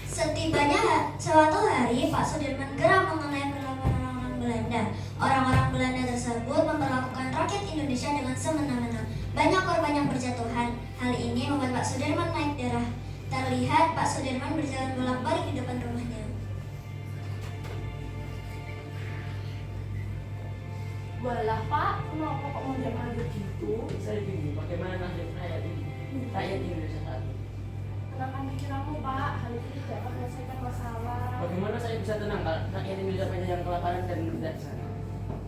Setibanya suatu hari, Pak Sudirman geram mengenai perlakuan orang-orang Belanda. Orang-orang Belanda tersebut memperlakukan rakyat Indonesia dengan semena-mena. Banyak korban yang berjatuhan. Hal ini membuat Pak Sudirman naik darah. Terlihat Pak Sudirman berjalan bolak-balik di depan rumahnya. Walah Pak, kenapa kok menjadi begitu? Saya bingung bagaimana nasib rakyat ini, rakyat Indonesia saat ini. Tenangkan pikiranmu Pak, hal itu tidak akan menyelesaikan masalah. Bagaimana saya bisa tenang kalau rakyat Indonesia banyak yang kelaparan dan tidak di sana?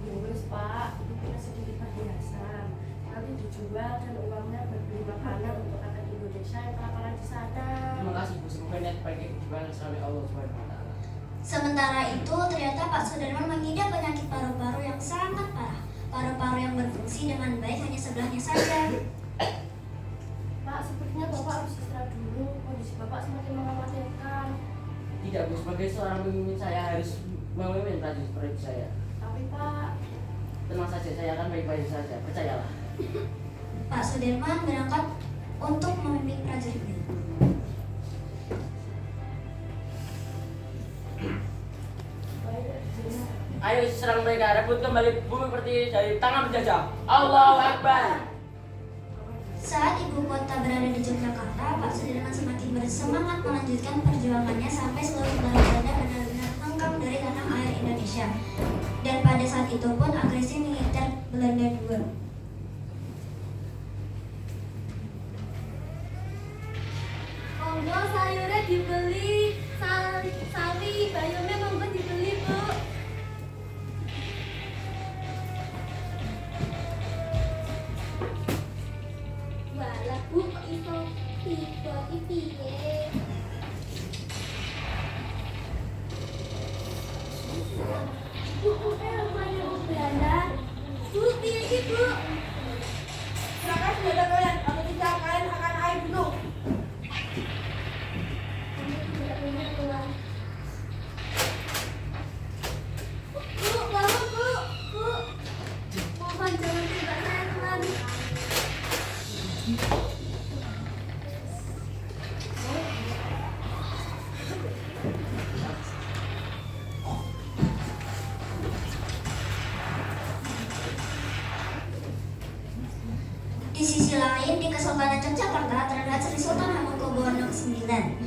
Ya wis Pak, itu kita sedikit perhiasan. Nanti dijual dan uangnya berbeli makanan untuk rakyat Indonesia yang kelaparan di sana. Terima kasih Bu, semoga niat baik dijual sampai Allah Subhanahu wa Ta'ala. Sementara itu, ternyata Pak Sudirman mengidap penyakit paru-paru yang sangat parah. Paru-paru yang berfungsi dengan baik hanya sebelahnya saja. Pak, sepertinya Bapak harus istirahat dulu. Kondisi Bapak semakin mengkhawatirkan. Tidak Bu, sebagai seorang pemimpin saya harus memimpin prajurit seperti saya. Tapi Pak, Tenang saja, saya akan baik-baik saja, percayalah. Pak Sudirman berangkat untuk memimpin prajuritnya. Ayo serang mereka, rebut kembali bumi seperti dari tangan penjajah. Allahu Akbar. Saat ibu kota berada di Yogyakarta, Pak Sudirman semakin bersemangat melanjutkan perjuangannya sampai seluruh Belanda benar-benar hengkang dari tanah air Indonesia. Dan pada saat itu pun agresi militer Belanda II. monggo sayurnya dibeli, sawi, bayamnya monggo dibeli Bu. Walah Bu, kok iso tiba iki piye? Bu, rumahnya Bu Belanda. Bu, piye iki Bu? Silakan saudara kalian, aku tidak kalian akan air gunung. Bu, bangun Bu, Bu. Mohon jangan tinggal saya kembali. Di sisi lain, di Kesultanan Yogyakarta terdapat Sri Sultan Hamengkubuwono IX.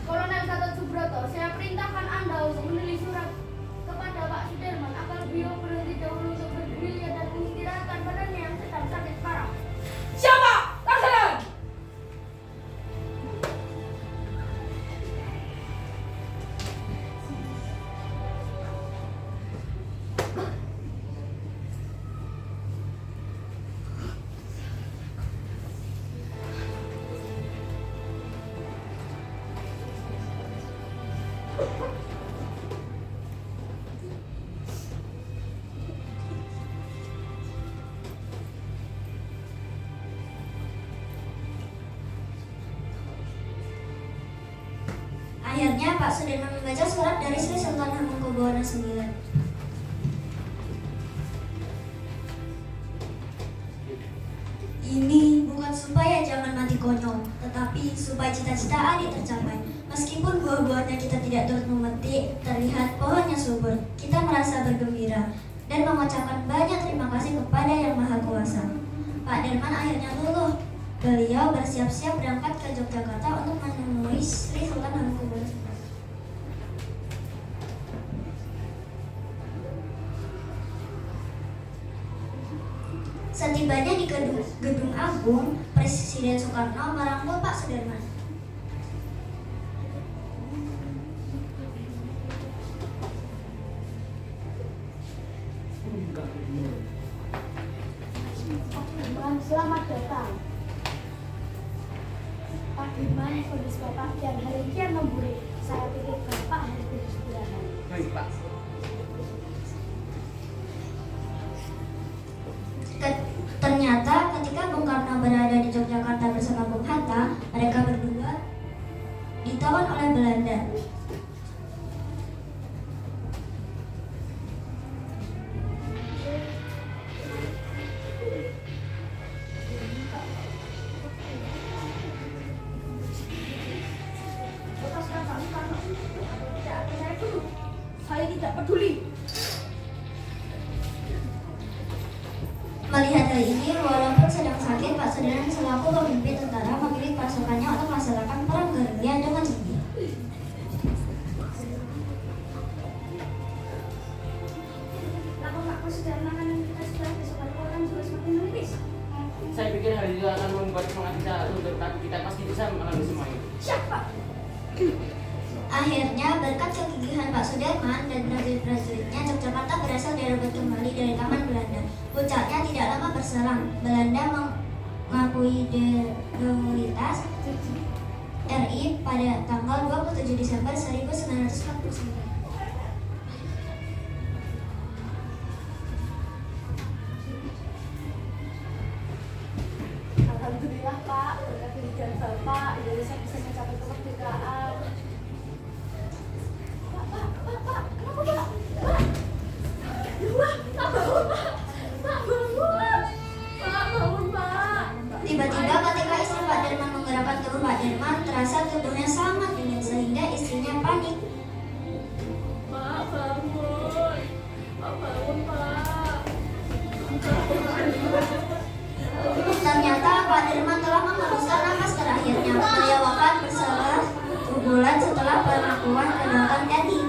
Kolonel Gatot Subroto, saya perintahkan Anda untuk menulis surat kepada Pak Sudirman agar beliau berhenti dahulu untuk bergerilya dan mengistirahatkan badannya yang sedang sakit parah. Siapa? Laksanakan. Akhirnya Pak Sudirman membaca surat dari Sri Sultan Hamengkubuwono IX. Ini bukan supaya jangan mati konyol, tetapi supaya cita-cita Adi tercapai. Meskipun buah-buahnya kita tidak turut memetik, terlihat pohonnya subur. Kita merasa bergembira dan mengucapkan banyak terima kasih kepada Yang Maha Kuasa. Pak Dirman akhirnya luluh. Beliau bersiap-siap berangkat ke Yogyakarta untuk menemui Sri Sultan Hamengkubuwono IX. Setibanya di gedung Agung, Presiden Soekarno merangkul Pak Sudirman. Selamat datang. Pak Dirman, kondisi Bapak kian hari kian memburuk. Saya pikir Bapak harus beristirahat. Baik Pak. Ternyata ketika Bung Karno berada di Yogyakarta bersama Bung Hatta, mereka berdua ditawan oleh Belanda. Kali ini, walaupun sedang sakit, Pak Sudirman selaku pemimpin tentara memilih pasukannya untuk melaksanakan perang gerilya dengan gigih. Kenapa Pak Sudirman akan kita supaya orang juga semakin menipis? Saya pikir hal itu akan membuat semangat kita untuk tapi kita pasti bisa melalui semua ini. Siapa? Akhirnya, berkat kegigihan Pak Sudirman dan prajurit-prajuritnya, Yogyakarta berhasil direbut kembali dari tangan Belanda. Puncaknya tidak lama berselang, Belanda mengakui loyalitas RI pada tanggal 27 Desember 1949. Alhamdulillah Pak, berkat kegigihan Bapak, Indonesia bisa mencapai kemerdekaan. Pak, kenapa Pak? Pak! Pak, bangun Pak! Pak, bangun! Pak, bangun Pak! Tiba-tiba ketika istri Pak Dirman menggerakkan tubuh Pak Dirman, terasa tubuhnya sangat dingin sehingga istrinya panik. Pak, bangun! Pak, bangun Pak! Ternyata Pak Dirman telah menghembuskan nafas terakhirnya. Beliau wafat berselang 2 bulan setelah pengakuan kedaulatan RI.